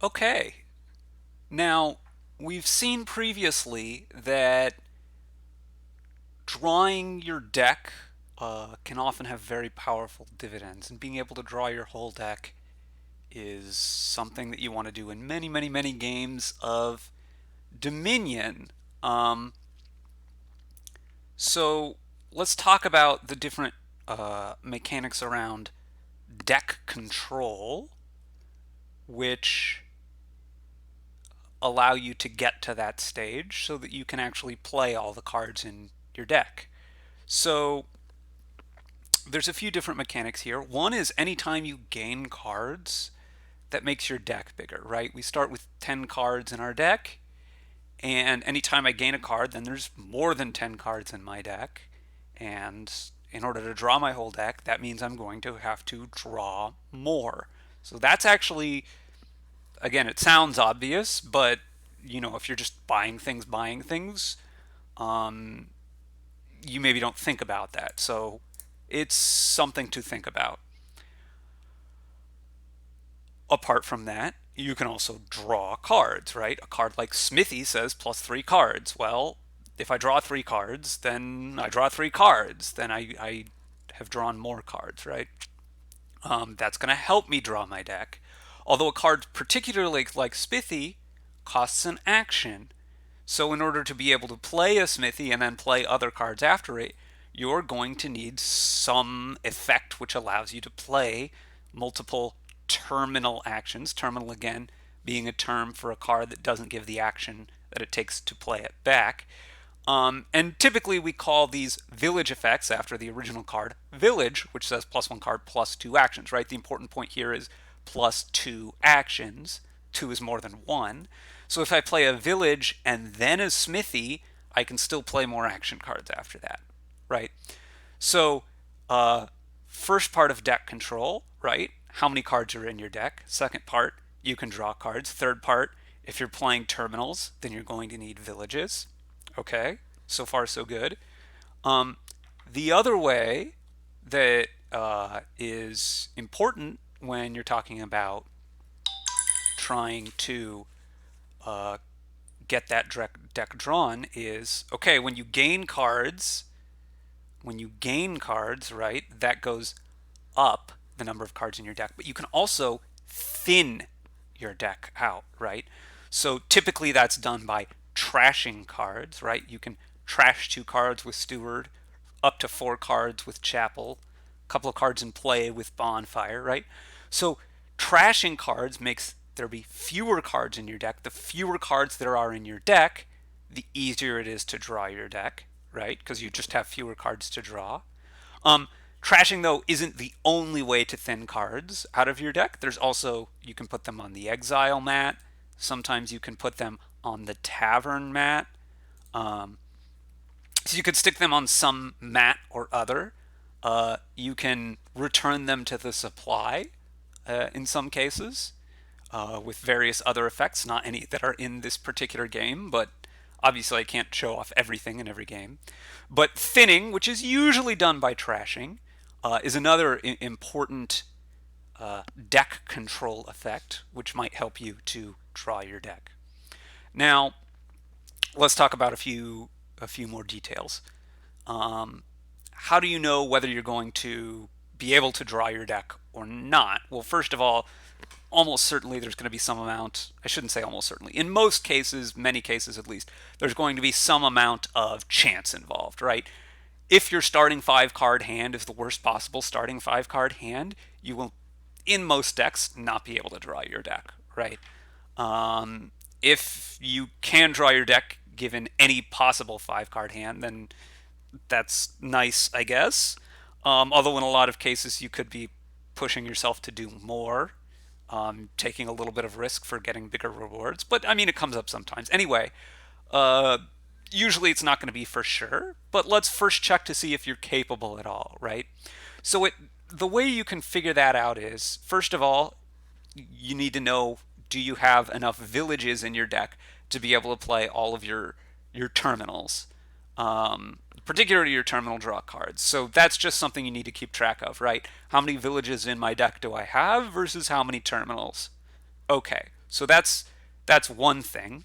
Okay, now we've seen previously that drawing your deck can often have very powerful dividends, and being able to draw your whole deck is something that you want to do in many, many, many games of Dominion. Um, so let's talk about the different mechanics around deck control, which allow you to get to that stage so that you can actually play all the cards in your deck. So there's a few different mechanics here. One is anytime you gain cards, that makes your deck bigger, right? We start with 10 cards in our deck, and anytime I gain a card, then there's more than 10 cards in my deck. And in order to draw my whole deck, that means I'm going to have to draw more. So that's actually, again, it sounds obvious, but if you're just buying things, um, you maybe don't think about that. So it's something to think about. Apart from that, you can also draw cards, right? A card like Smithy says +3 cards. Well, if I draw 3 cards, then I draw 3 cards. Then I have drawn more cards, right? That's going to help me draw my deck. Although a card particularly like Smithy costs an action. So in order to be able to play a Smithy and then play other cards after it, you're going to need some effect which allows you to play multiple terminal actions. Terminal, again, being a term for a card that doesn't give the action that it takes to play it back. And typically we call these village effects after the original card village, which says +1 card +2 actions, right? The important point here is +2 actions. 2 is more than 1. So if I play a village and then a smithy, I can still play more action cards after that, right? So first part of deck control, right? How many cards are in your deck? Second part, you can draw cards. Third part, if you're playing terminals, then you're going to need villages. Okay, so far so good. Um, the other way that is important when you're talking about trying to uh, get that deck drawn is, okay, when you gain cards, right, that goes up the number of cards in your deck, but you can also thin your deck out, right? So typically that's done by trashing cards, right? You can trash 2 cards with Steward, up to 4 cards with Chapel, a couple of cards in play with Bonfire, right? So trashing cards makes there be fewer cards in your deck. The fewer cards there are in your deck, the easier it is to draw your deck, right? Because you just have fewer cards to draw. Um, Trashing, though, isn't the only way to thin cards out of your deck. There's also, you can put them on the exile mat. Sometimes you can put them on the tavern mat. Um, so you could stick them on some mat or other. You can return them to the supply in some cases with various other effects, not any that are in this particular game, but obviously I can't show off everything in every game. But thinning, which is usually done by trashing, is another important deck control effect, which might help you to draw your deck. Now, let's talk about a few more details. Um, how do you know whether you're going to be able to draw your deck or not? Well, first of all, almost certainly there's going to be some amount, I shouldn't say almost certainly, in most cases, many cases at least, there's going to be some amount of chance involved, right? If your starting 5 card hand is the worst possible starting 5 card hand, you will, in most decks, not be able to draw your deck, right? If you can draw your deck given any possible 5 card hand, then that's nice, I guess. Although in a lot of cases you could be pushing yourself to do more, taking a little bit of risk for getting bigger rewards. But I mean, it comes up sometimes. Anyway, uh, usually it's not going to be for sure, but let's first check to see if you're capable at all, right? So the way you can figure that out is, first of all, you need to know, do you have enough villages in your deck to be able to play all of your terminals, particularly your terminal draw cards. So that's just something you need to keep track of, right? How many villages in my deck do I have versus how many terminals? Okay, So that's one thing.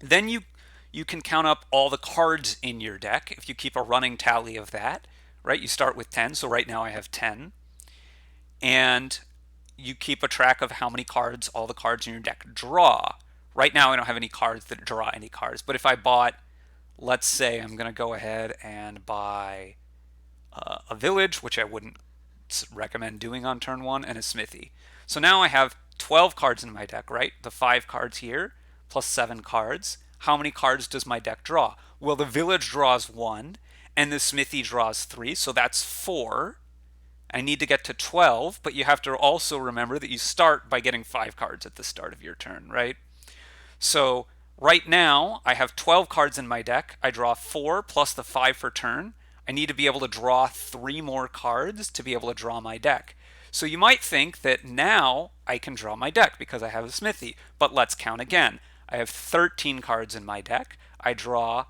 Then you can count up all the cards in your deck if you keep a running tally of that, right? You start with 10, so right now I have 10. And you keep a track of how many cards all the cards in your deck draw. Right now I don't have any cards that draw any cards, but if I bought, let's say I'm going to go ahead and buy a village, which I wouldn't recommend doing on turn one, and a smithy. So now I have 12 cards in my deck, right? The 5 cards here plus 7 cards. How many cards does my deck draw? Well, the village draws 1 and the smithy draws 3, so that's 4. I need to get to 12, but you have to also remember that you start by getting 5 cards at the start of your turn, right? So right now I have 12 cards in my deck. I draw 4 plus the 5 for turn. I need to be able to draw 3 more cards to be able to draw my deck. So you might think that now I can draw my deck because I have a smithy, but let's count again. I have 13 cards in my deck. I draw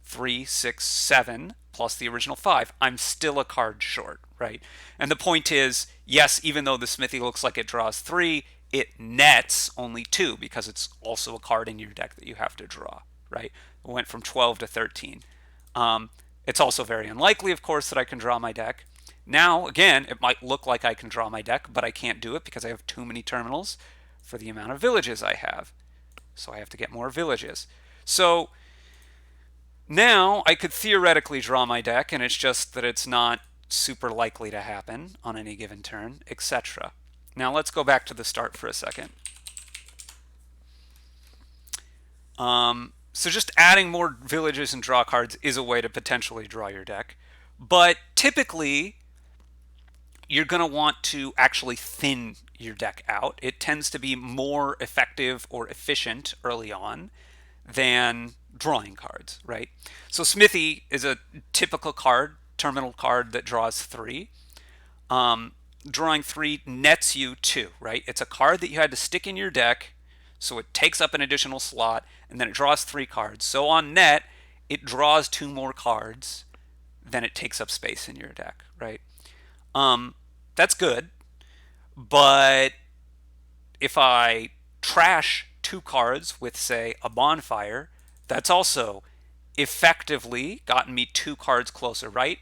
3, 6, 7 plus the original 5. I'm still a card short, right? And the point is, yes, even though the smithy looks like it draws 3, it nets only 2 because it's also a card in your deck that you have to draw, right? It went from 12 to 13. It's also very unlikely, of course, that I can draw my deck. Now, again, it might look like I can draw my deck, but I can't do it because I have too many terminals for the amount of villages I have. So I have to get more villages. So now I could theoretically draw my deck, and it's just that it's not super likely to happen on any given turn, etc. Now let's go back to the start for a second. So just adding more villages and draw cards is a way to potentially draw your deck. But typically, you're going to want to actually thin your deck out. It tends to be more effective or efficient early on than drawing cards, right? So Smithy is a typical card, terminal card that draws 3. Drawing 3 nets you 2, right? It's a card that you had to stick in your deck, so it takes up an additional slot, and then it draws 3 cards. So on net, it draws 2 more cards than it takes up space in your deck, right? That's good, but if I trash 2 cards with, say, a bonfire, that's also effectively gotten me 2 cards closer, right?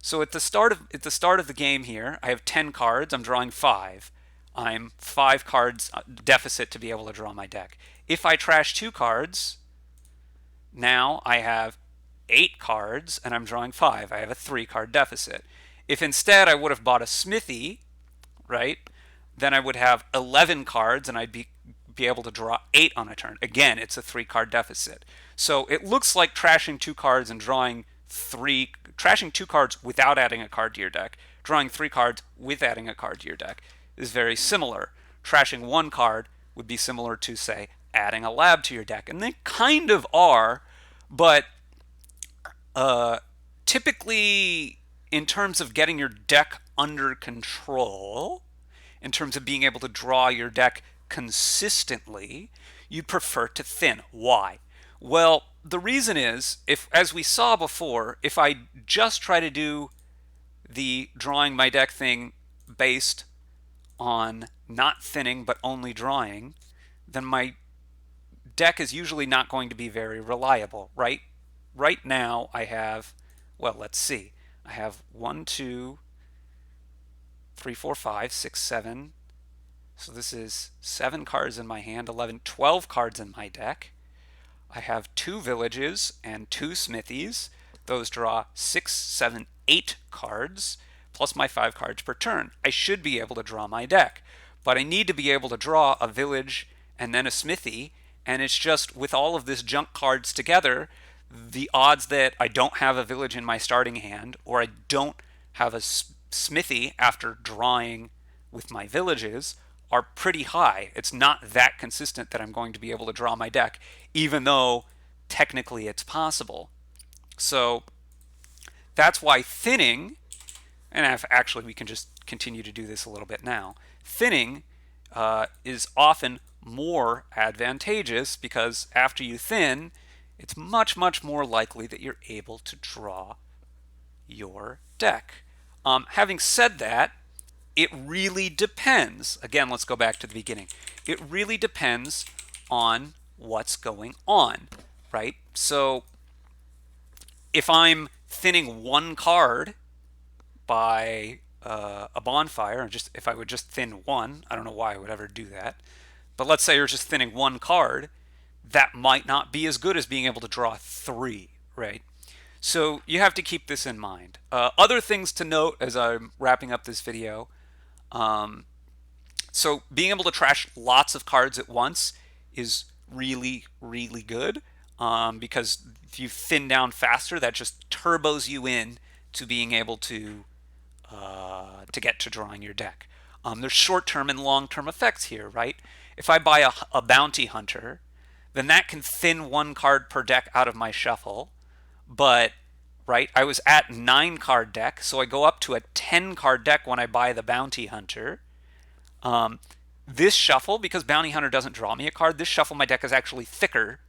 So at the start of the game here, I have 10 cards. I'm drawing 5. I'm 5 cards deficit to be able to draw my deck. If I trash 2 cards, now I have 8 cards and I'm drawing 5. I have a 3-card deficit. If instead I would have bought a smithy, right, then I would have 11 cards and I'd be able to draw 8 on a turn. Again, it's a 3-card deficit. So it looks like trashing 2 cards and drawing 3, trashing 2 cards without adding a card to your deck, drawing 3 cards with adding a card to your deck is very similar. Trashing 1 card would be similar to, say, adding a lab to your deck. And they kind of are, but typically in terms of getting your deck under control, in terms of being able to draw your deck consistently, you prefer to thin. Why? Well, the reason is, if, as we saw before, if I just try to do the drawing my deck thing based on not thinning but only drawing, then my deck is usually not going to be very reliable, right? Right now I have, well, let's see. I have 1, 2, 3, 4, 5, 6, 7. So this is 7 cards in my hand, 11, 12 cards in my deck. I have 2 villages and 2 smithies. Those draw 6, 7, 8 cards, plus my 5 cards per turn. I should be able to draw my deck, but I need to be able to draw a village and then a smithy, and it's just with all of this junk cards together, the odds that I don't have a village in my starting hand, or I don't have a smithy after drawing with my villages, are pretty high. It's not that consistent that I'm going to be able to draw my deck, even though technically it's possible. So that's why thinning, and actually we can just continue to do this a little bit now, thinning is often more advantageous because after you thin, it's much, much more likely that you're able to draw your deck. Having said that, it really depends. Again, let's go back to the beginning. It really depends on what's going on, right? So if I'm thinning one card by a bonfire, and just if I would just thin one, I don't know why I would ever do that, but let's say you're just thinning one card, that might not be as good as being able to draw three, right? So you have to keep this in mind. Other things to note as I'm wrapping up this video. So being able to trash lots of cards at once is really, really good, because if you thin down faster, that just turbos you in to being able to get to drawing your deck. There's short-term and long-term effects here, right? If I buy a bounty hunter, then that can thin one card per deck out of my shuffle. But, right, I was at 9-card deck, so I go up to a 10-card deck when I buy the bounty hunter. This shuffle, because bounty hunter doesn't draw me a card, this shuffle my deck is actually thicker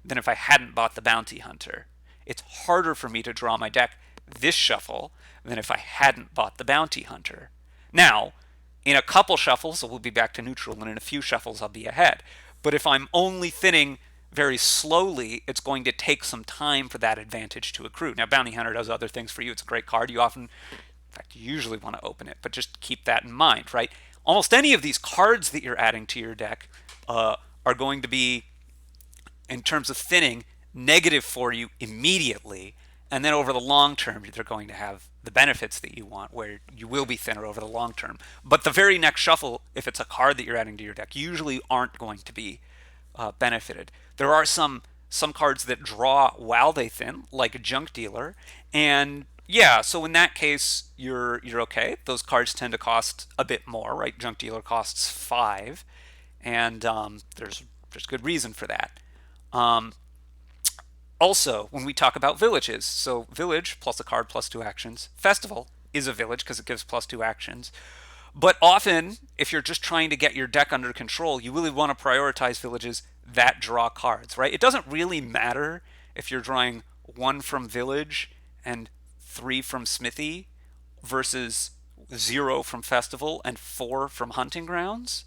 than if I hadn't bought the bounty hunter. It's harder for me to draw my deck this shuffle than if I hadn't bought the bounty hunter. Now, in a couple shuffles, we'll be back to neutral, and in a few shuffles, I'll be ahead. But if I'm only thinning very slowly, it's going to take some time for that advantage to accrue. Now, bounty hunter does other things for you. It's a great card. You often, in fact, you usually want to open it, but just keep that in mind, right? Almost any of these cards that you're adding to your deck are going to be, in terms of thinning, negative for you immediately, and then over the long term they're going to have the benefits that you want, where you will be thinner over the long term. But the very next shuffle, if it's a card that you're adding to your deck, usually aren't going to be benefited. There are some cards that draw while they thin, like a junk dealer, and yeah, so in that case you're okay. Those cards tend to cost a bit more, right? Junk dealer costs 5, and there's good reason for that. Also, when we talk about villages, so village plus a card plus 2 actions. Festival is a village because it gives plus 2 actions. But often, if you're just trying to get your deck under control, you really want to prioritize villages that draw cards, right? It doesn't really matter if you're drawing 1 from village and 3 from smithy versus 0 from festival and 4 from hunting grounds.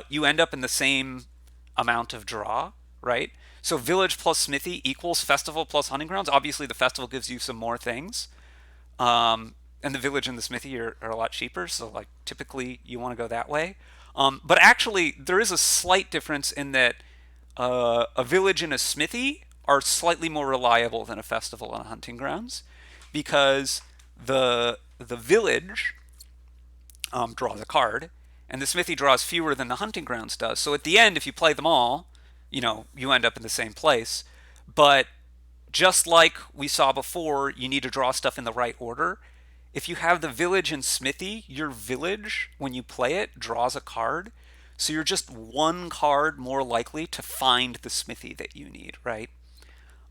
You end up in the same amount of draw, right? So village plus smithy equals festival plus hunting grounds. Obviously, the festival gives you some more things. And the village and the smithy are a lot cheaper, so like typically you want to go that way. But actually, there is a slight difference in that a village and a smithy are slightly more reliable than a festival and a hunting grounds, because the village draws a card, and the smithy draws fewer than the hunting grounds does. So at the end, if you play them all, you end up in the same place. But just like we saw before, you need to draw stuff in the right order. If you have the village and smithy, your village, when you play it, draws a card. So you're just 1 card more likely to find the smithy that you need, right?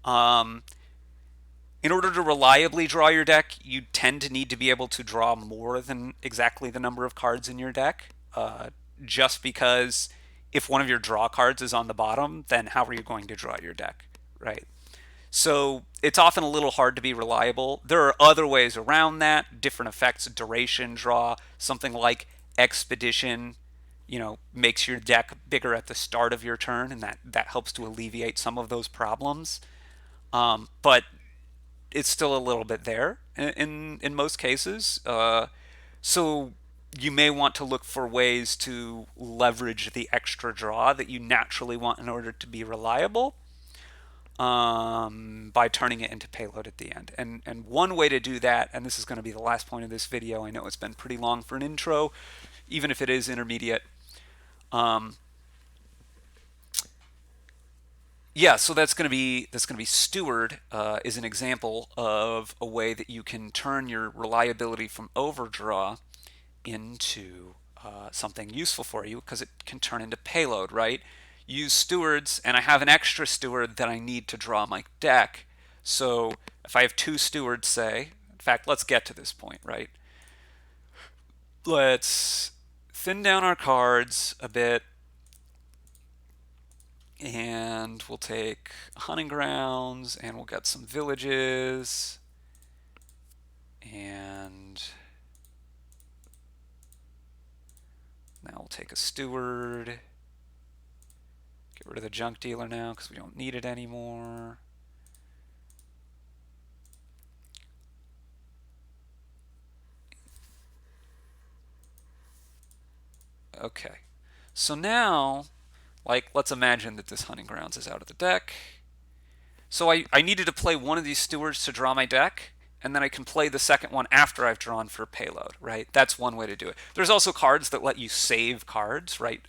In order to reliably draw your deck, you tend to need to be able to draw more than exactly the number of cards in your deck, just because if one of your draw cards is on the bottom, then how are you going to draw your deck, right? So it's often a little hard to be reliable. There are other ways around that, different effects, duration, draw, something like expedition, makes your deck bigger at the start of your turn, and that helps to alleviate some of those problems. But it's still a little bit there in most cases. So you may want to look for ways to leverage the extra draw that you naturally want in order to be reliable, by turning it into payload at the end. And one way to do that, and this is going to be the last point of this video, I know it's been pretty long for an intro, even if it is intermediate. Yeah, so that's going to be steward, is an example of a way that you can turn your reliability from overdraw into something useful for you, because it can turn into payload, right? Use stewards, and I have an extra steward that I need to draw my deck. So if I have 2 stewards, say, in fact, let's get to this point, right? Let's thin down our cards a bit, and we'll take hunting grounds, and we'll get some villages, and Now we'll take a steward. Get rid of the junk dealer now because we don't need it anymore. Okay. So now, like, let's imagine that this hunting grounds is out of the deck. So I needed to play one of these stewards to draw my deck, and then I can play the second one after I've drawn for payload, right? That's one way to do it. There's also cards that let you save cards, right?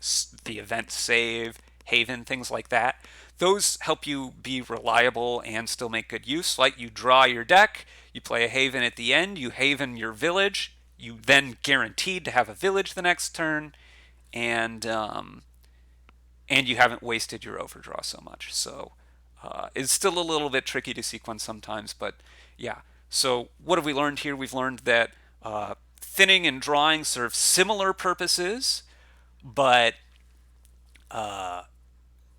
The event save, haven, things like that. Those help you be reliable and still make good use. Like you draw your deck, you play a haven at the end, you haven your village, you then guaranteed to have a village the next turn, and you haven't wasted your overdraw so much. So it's still a little bit tricky to sequence sometimes, but yeah. So what have we learned here? We've learned that thinning and drawing serve similar purposes, but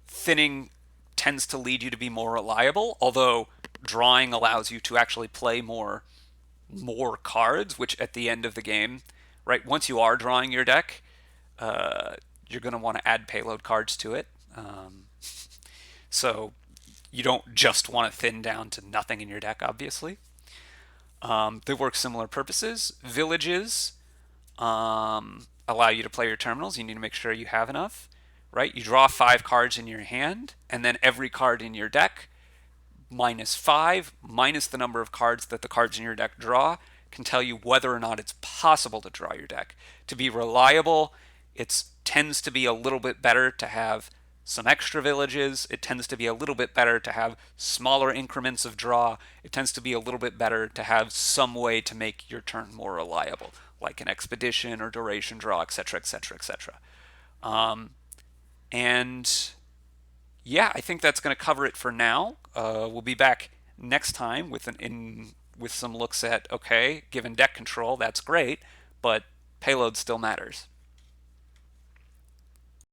thinning tends to lead you to be more reliable, although drawing allows you to actually play more cards, which at the end of the game, right, once you are drawing your deck, you're going to want to add payload cards to it. So you don't just want to thin down to nothing in your deck, obviously. They work similar purposes. Villages allow you to play your terminals. You need to make sure you have enough, right? You draw 5 cards in your hand, and then every card in your deck minus 5 minus the number of cards that the cards in your deck draw can tell you whether or not it's possible to draw your deck. To be reliable, it tends to be a little bit better to have some extra villages. It tends to be a little bit better to have smaller increments of draw. It tends to be a little bit better to have some way to make your turn more reliable, like an expedition or duration draw, etc., etc., etc. And yeah, I think that's going to cover it for now. We'll be back next time with with some looks at, okay, given deck control, that's great, but payload still matters.